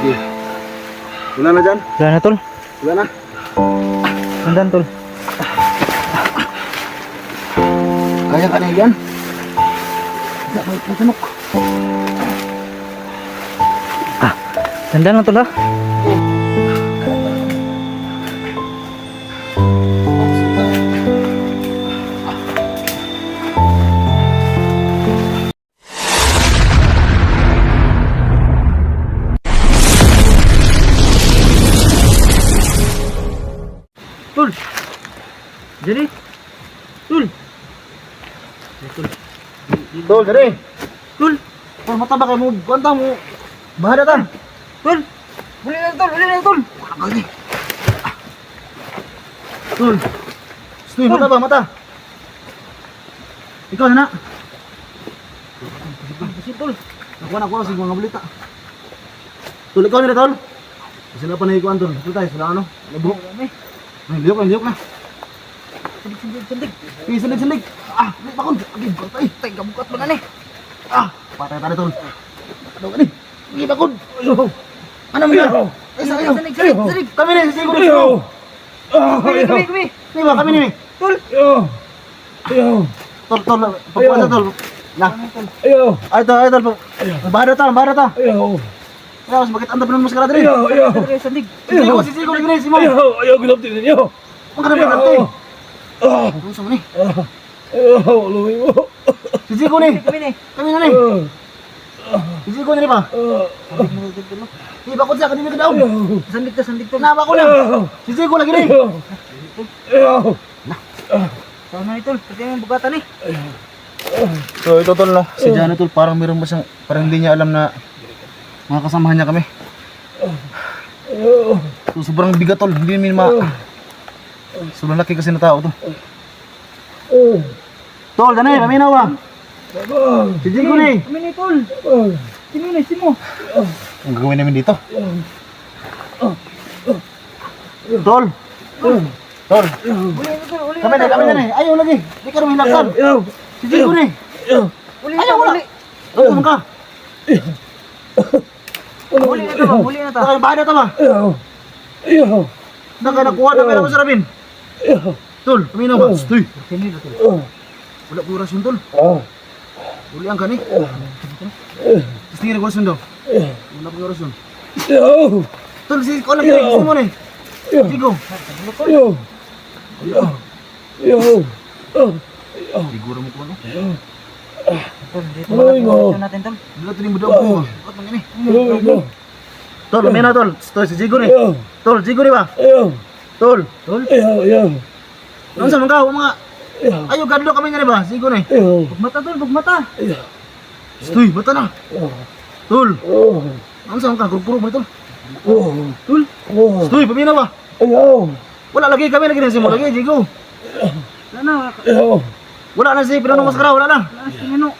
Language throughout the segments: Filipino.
Sige. Wala na dyan? Wala na, tol. Wala na? Nandan, tol. Kaya ka na yan? May tunok. Nandan na, tol, ha? Tol. Jadi. Tol. Tol, dari. Tol. Tol, mata ba kayo mo? Kuwanta mo. Bahada tan. Tol. Uli na, tol. Uli na, tol. Wala ka lagi. Tol. Stoy, mata ba? Mata. Ikaw na na. Kasi, tol. Nakuha na sige mga balita. Tol, ikaw nila, tol. Kasi na pa nahikuan, tol. Ito tayo, sila ano? Nabuhok. Ay, liyok na. Sandig. Sindig. Ah, may bakon. Agay, bakon. Tay, kabukat mo na ni. Ah, patay tayo, tol. Ano ka ni? Agay, bakon. Ano mo yan? Ay, sa kayo. Sandig. Kami na, sige ko rin. Kami. Di ba, kami ni. Tol. Tol, pagpasa, tol. Na. Ay, tol. Bahada ta. Ya, mas bakit anda penuh maskara tadi? Sandig. Sisi ko gini, Simo. Ayaw, gulap din ninyo. Magkano ba kanto? Ano sa ni? Ayaw, luwi mo. Sisi ko ni. Kami ni. Kami na ni. Sisi ko ni ba? Di ba ko sa kanina ka daw? Sandig to. Na ba ko na? Sisi ko lagi ni. Ayaw. Sana ni, tol. Kasi yung bugatan ni. So ito tol no. Si Jana tol parang meron ba siyang parang hindi niya alam na mga kasamahan niya kami. So, sobrang bigat tol, hindi namin sobrang laki kasi na tao to. Tol, dani, paminaw ba? Si Jigo ni. Kami ni, tol. Sino ni, Simo? Ang gagawin namin dito? Tol. Tol. Uli Kami na ni. Ayaw lagi. Di ka naman hilaksan. Si Jigo ni. Ayaw wala. Tol, ka. Huli na to. Saka yung bahada ta ba? Saka nakuha na pera mo sa rabin. Tol, paminaw ba? Stoy. Sino ni, tol? Wala po rasyon tol. Uli ang kani. Tapos tingin ko rasyon daw. Wala po rasyon. Tol, si ko lang kini. Gusto mo ni. Jigo. Siguro mo ko ano? Tol, dito mga natin, tol. Bila ito yung budaw ko. Bakit man gani? Tol, paminaw tol. Tol, si Jigo ni. Tol, Jigo ni ba? Tol. Ano sa mga mga ayaw gadlo kami nga ni ba? Jigo ni. Bugmata, tol. Bugmata. Stoy, bata na. Tol. Ano sa mga kurkuro mo tol? Tol. Stoy, paminaw ba? Wala lagi kami lagi na si mo lagi, Jigo. Wala na. Wala na si Pinanong Maskara, wala na. Sino?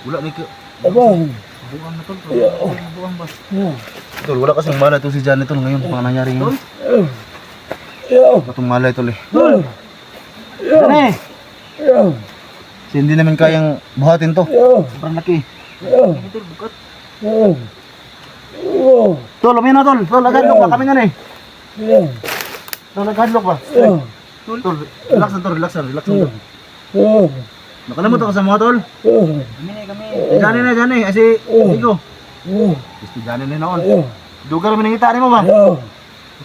Wala na ka. Buwang na, tol. Buwang ba? Tol, wala kasing malay to si Johnny tol ngayon pang nangyari ngayon. Itong malay tol eh. Johnny! Kasi hindi namin kayang buhatin to. Sobrang laki. Sino, tol? Bukat. Tol, umihin na tol. Tol, nag-hadlock ba kami nga na eh. Tol, nag-hadlock ba? Tol, relax lang tol. Nakalamot ako sa mga tol. Kami. Johnny, ay si Igo. Si Johnny na noon. Dugar kami nangita mo ba?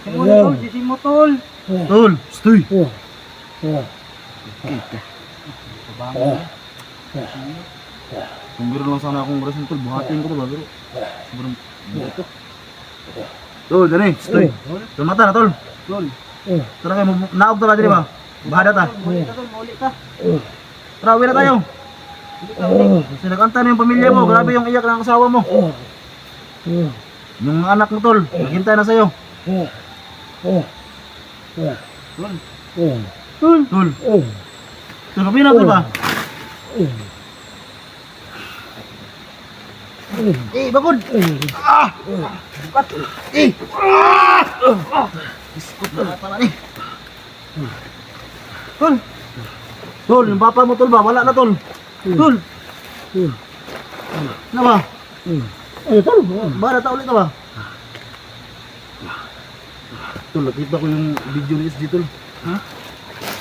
Sino ni, tol? Sino, tol? Tol, stoy. Kung meron lang sana akong rasyon tol, buhatin ko to ba? Pero sobrang ito. Tol, Johnny, stoy. Tol, mata na tol. Tara kayo, naog ta ba dito ba? Bahada ta. Muli ka, tol. Muli ka. Tara, uwi na tayo. Kasi nag-anta na yung pamilya mo, grabe yung iyak ng asawa mo. Yung anak mo tol, naghintay na sa'yo. Tol. Tol, paminaw tol ba? Bakod! Bukat! Iskot na pala ni. Tol, yung papa mo tol ba? Wala na tol. Tol. Ano ba? Ay, tol. Bala ta ulit ka ba? Tol, nakita ko yung video ni SG tol. Ha?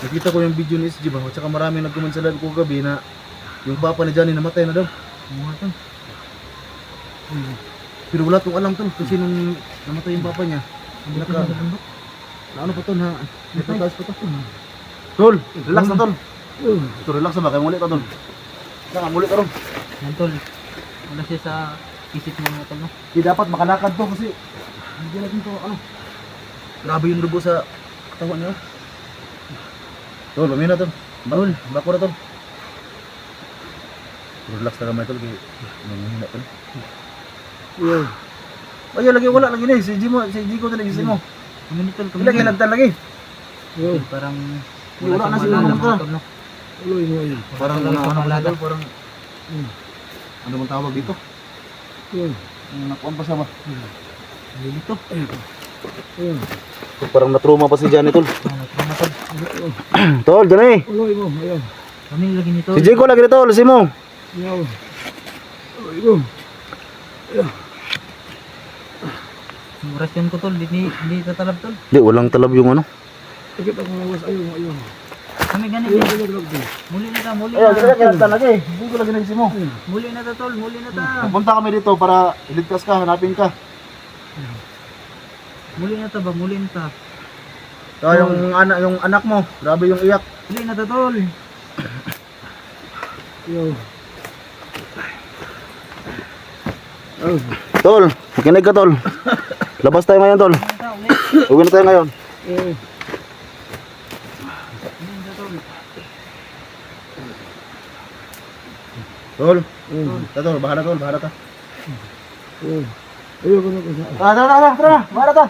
Nakita ko yung video ni SG ba? At saka marami nagkuman sa live ko gabi na yung papa ni Johnny namatay na daw. Mga tol. Pero wala tong alam tol kasi nung namatay yung papa niya. Naka, na ano pa tol ha? Nagtataas pa tol. Tol, relax na tol. Tol, relax na ba? Kaya muli ka tol. Saka muli ka ron. Yan tol. Wala siya sa isip mo mga tol no? Di dapat makalakad to kasi hindi natin to ano. Grabe yung dugo sa katawan niya. Tol, pamina tol. Tol, bako na tol. Relax na kamay tol. Nanghina tol. Ay, lagi wala lagi na. Si Jimo ko talaga si mo. Kami tol. Wala kayo lagtan lagi. Tol, parang Wala na siyang sila maalala, mga mga tol no? Uloy mo yun. Parang Wala ano siyang ano maalala. tol, parang ano bang tawag dito? Nakuan pa siya ba? Lilito. Parang na-trauma pa si Johnny tol. Ano tol? Tol, Johnny. Uloy mo, ayun. Kami lagi nito. Si Jiko lagi dito, si mo. Ayaw. Uloy mo. Yung orasyon ko tol, hindi tatalab tol. Di, walang talab yung ano. Sakit ako ngawas, ayun. Kami ganit Ayun, eh. ayun. Muli na ta, muli Ayun, na. kaya lagtan lagi. Jiko lagi na si mo. Muli na ta tol, muli na ta. Punta kami dito para iligtas ka, hanapin ka. Muli na ta ba, muli na ta. Kaya yung anak mo, grabe yung iyak. Muli na ta tol. Ayaw. Tol, makinig ka tol. Labas tayo ngayon tol. Muli na ta, uli. Uwi na tayo ngayon. Eh, Muli na ta tol. Tol. Tol, bahala tol, bahala ka. ayun. Ayun ko na ko sa. Tara, bahala ka.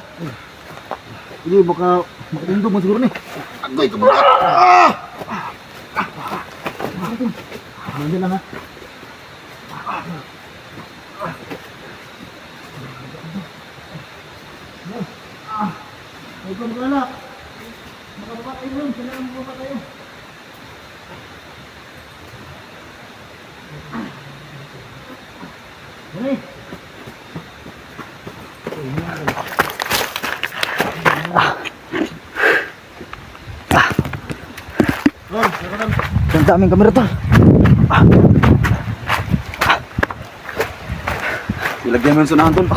Hindi, baka makatindog mo siguro ni. Agoy, kabula. Nandiyan lang ha. Ay, kung wala. Makababa tayo rin, kailangan makababa tayo. Dali. Ang daming kamera tol. Ilagyan mo yung sunahan tol.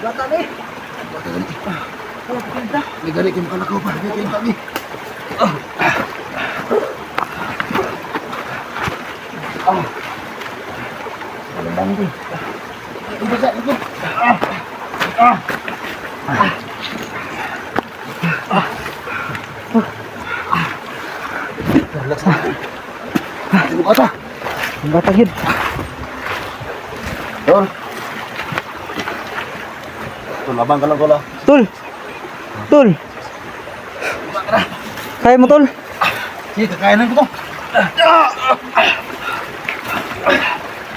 Bata ni. May gali kayo makalakaw pa. May kayo kami. Alam din. Ibasa ito. Relax na. Ano ka ito? Ang bata gid. Tol. Tol, abang ka lang tol ah. Tol. Tol. Kaya mo tol? Sige, kakayanan ko to.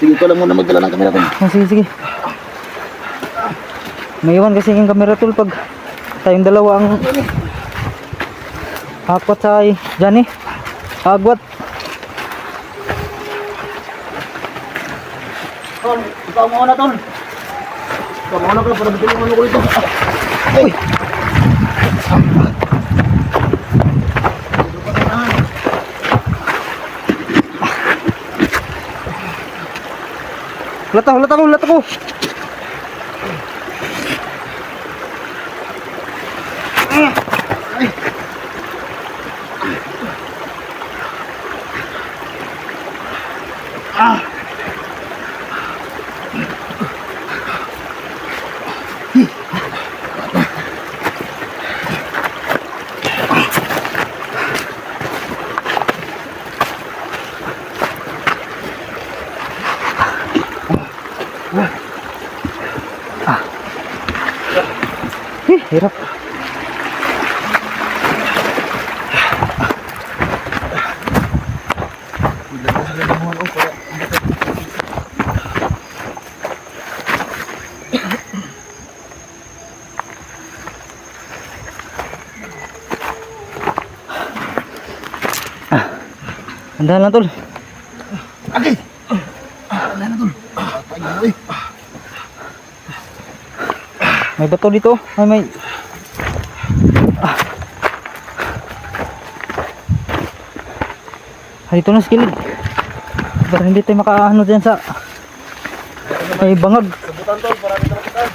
Sige, ikaw lang muna magdala ng kamera tol. Oh, sige, sige. May iwan kasi yung camera tol pag tayong dalawa ang akwat sa Johnny. Agwat. Tol, ikaw muna tol. Ikaw muna ka para bigyan mo ko ito. Uy! Hulat ako. Hirap. Andahan lang tol. Okay. Ano na tol? Ay, May bato dito. Ay, may... Dito na sa kilid. Para hindi tayo makaano dyan sa... May bangag. Sabutan tol, para dito na.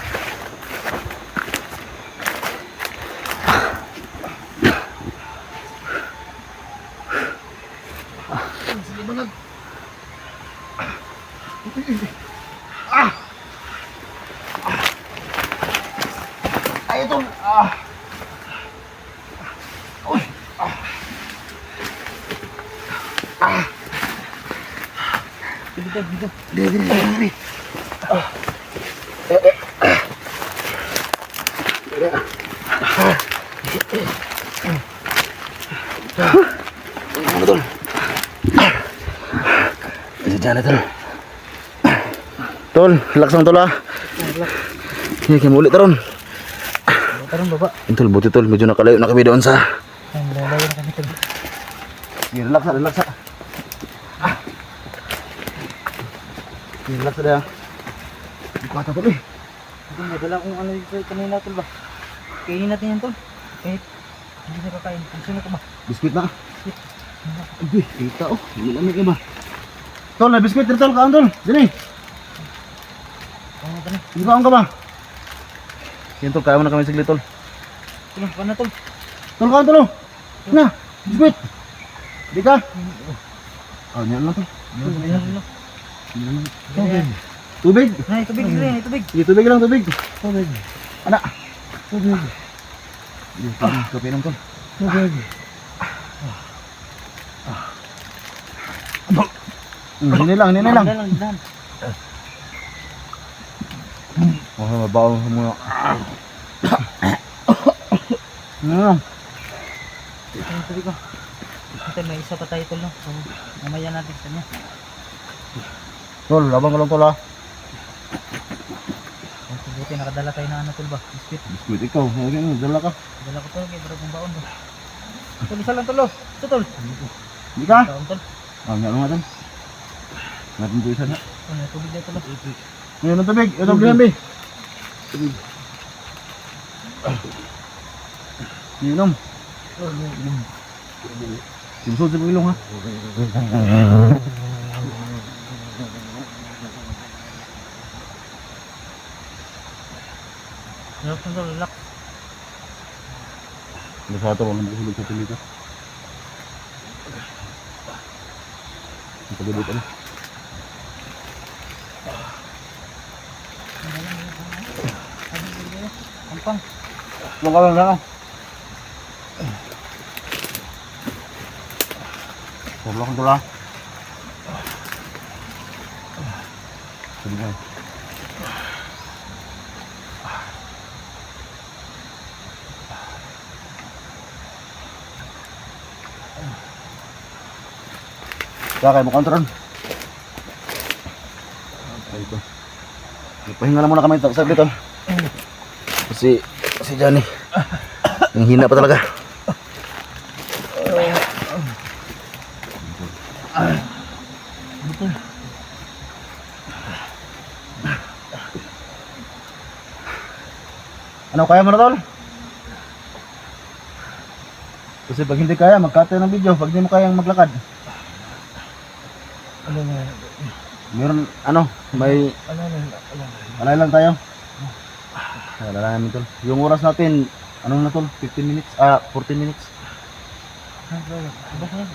ay tol. Dito. Ano tol? Isa dyan na tol. Tol, relax lang tol ah. Hindi kayo muli taron. Tarong baba. Tol, buti tol, medyo nakalayo na kami doon sa... Ay, malalayo na kami tol. Sige, relax na, relax na. Sige, relax na dyan. Hindi ko ata tol eh. Ito, may dala kong ano dito kanina tol ba? Kainin natin yan tol. Kahit hindi na kakain. Kung sino ko ba? Biskuit na. Uy, kita oh. Lamig na ba? Tol, na biskuit dito tol, kaon tol. Dini. Ano ba na? Hindi kaon ka ba? Yan tol, kaya mo na kami saglit tol. Tol, paano tol? Tol, kaon tol oh. Na, biskuit. Di ka? Oh, yan lang tol. Tubig. Tubig. Nay, tubig. Nay, tubig. Sige, tubig lang, tubig. Tubig. Anak. Tubig. Kape lang tol. Tubig. Hindi lang, hindi lang. Dahan. Oh, mabaw muna. Ano? Yung tubig ko. Ito, may isa pa tayo tol no. So, mamaya natin sa kanya. Tol, labang ka lang tol ah. Buti nakadala tayo na ano tol ba? Biscuit. Biskuit ikaw, dala ka. Dala ko tol, kaya barang baon ba? Tol, isa lang tol oh. Ito tol. Hindi ka? Taon tol. Ah, nga lang natin. Natin ko isa na. Tol, may tubig dito tol. Ngayon ang tubig, ito ang bihambi. Inom. Simsod sa ilong ha. Relax tol, relax. Basta ito, wala makahulog sa tilito. Ang pagabot ano. Ampang. Huwag ka lang lang. Sobra kong tula. Sabi nga. Kaya mo kontrol. Ito. Ipahinga lang muna kami saglit oh. Si Johnny. Ang hina pa talaga. Ano kaya mo na tol? Kasi pag hindi kaya, mag-cut tayo ng video. Pag hindi mo kayang maglakad. Ano na? Meron, ano, may... Alay lang tayo. Alay namin tol. Yung oras natin, anong na tol? 15 minutes? 14 minutes.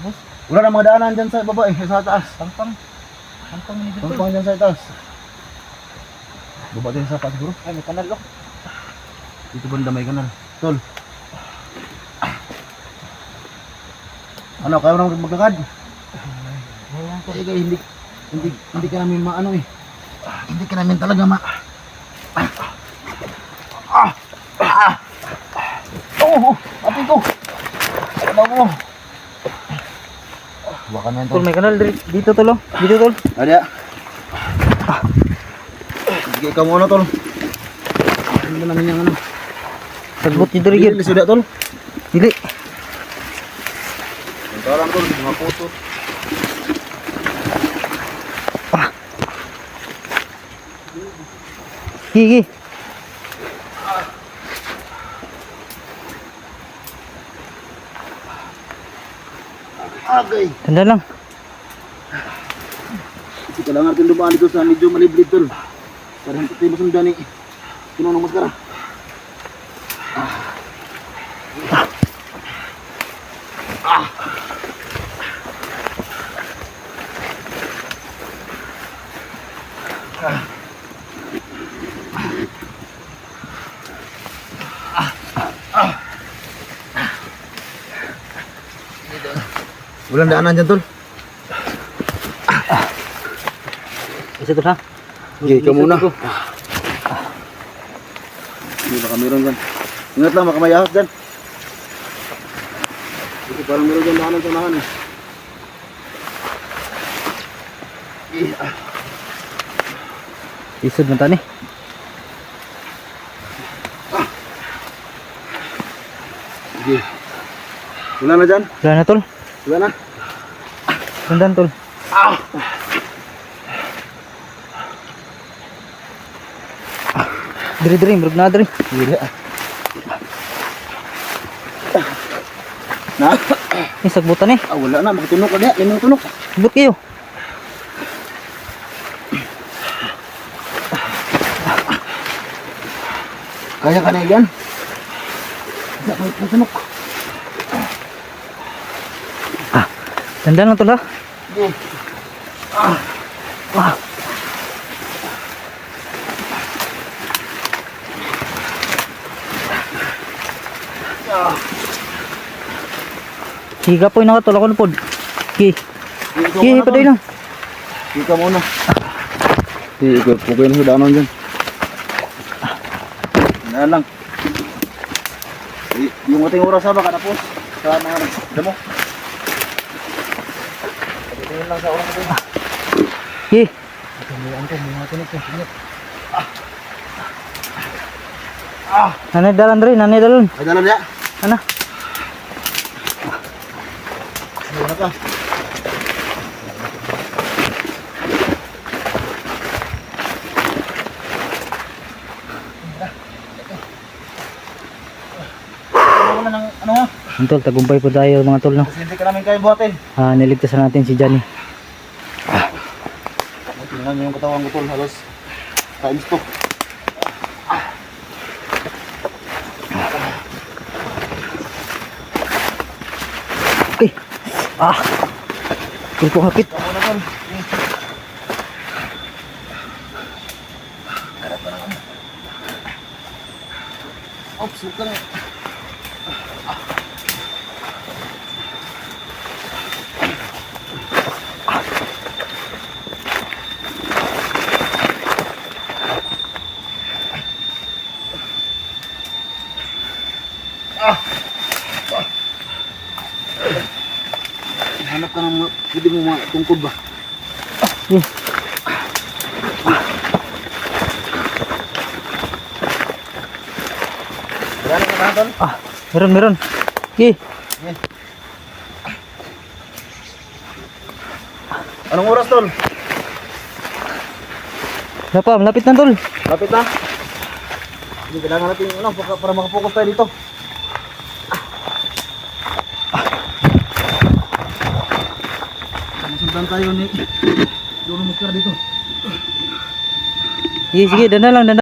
Boss. Wala na mga daanan dyan sa baba eh, sa taas. Pampang ni dito. Pampang dyan sa taas. Baba din sa taas siguro. Ay, may kanal oh. Dito banda may kanal. Tol. Ano, kaya mo na maglakad? Ayan tol. Kasi hindi ka namin maano eh. Hindi ka namin talaga Buhatin ko. Ano mo? Baka na yan Tol, tol. may kanal dito tol oh. Dito tol. Ada. Sige ka muna tol. Ano namin yung ano? Sagbot dito rin. Dili sudah tol. Dili. Parang tol, mga puto. Gigi. Agay. Tanda lang. Kasi kailangan natin dumaan dito sa medyo maliblib tol. Para hindi tayo masundan ni Punong Maskara. Walang daanan dyan tol. Isa tol ha. Sige, ikaw muna. Hindi baka meron dyan. Ingat lang, baka may ahas dyan. Kasi parang meron dyan daanan sa unahan eh. Isod man tani. Sige. Wala na dyan? Wala na tol. Wala na? Tandaan tol. Diri, murag na diri. Hindi. Na? Ni sagbutan eh. Ah, wala na. Makatunok ka diya. Limang tunok. Sagbot kayo. Kaya ka na yan? Wala ka makatunok. Tandaan lang tol ha. Sige. Higa po yung nakatol ako lupod. Sige. Sige, paday lang. Sige ka muna. Sige, pukay na sa daanan dyan. Daan lang. Yung ating oras ha, baka tapos. Sa mga damo. Tingin lang sa oras natin. Sige. Nanay dalan diri, nanay dalan. Ay, dalan niya. Ana. Wala ka. Wala nang ano ha? Ang tol, tagumpay po tayo mga tol no. Kasi hindi ka namin kaya buhatin. Niligtasan natin si Johnny. Tingnan niyo yung katawan ko tol, halos times 2. Okay. Pulpo hapit. Kamu na tol. Ops, huwag ka na. Hanap ka ng pwede mo mga tungkod ba? Wala na ka tol? Meron. Sige. Anong oras tol? Wala pa, malapit na tol. Lapit na. Hindi kailangan natin ano, para makapokus tayo dito. Masundan tayo ni Punong Maskara dito. Sige, danda lang, danda.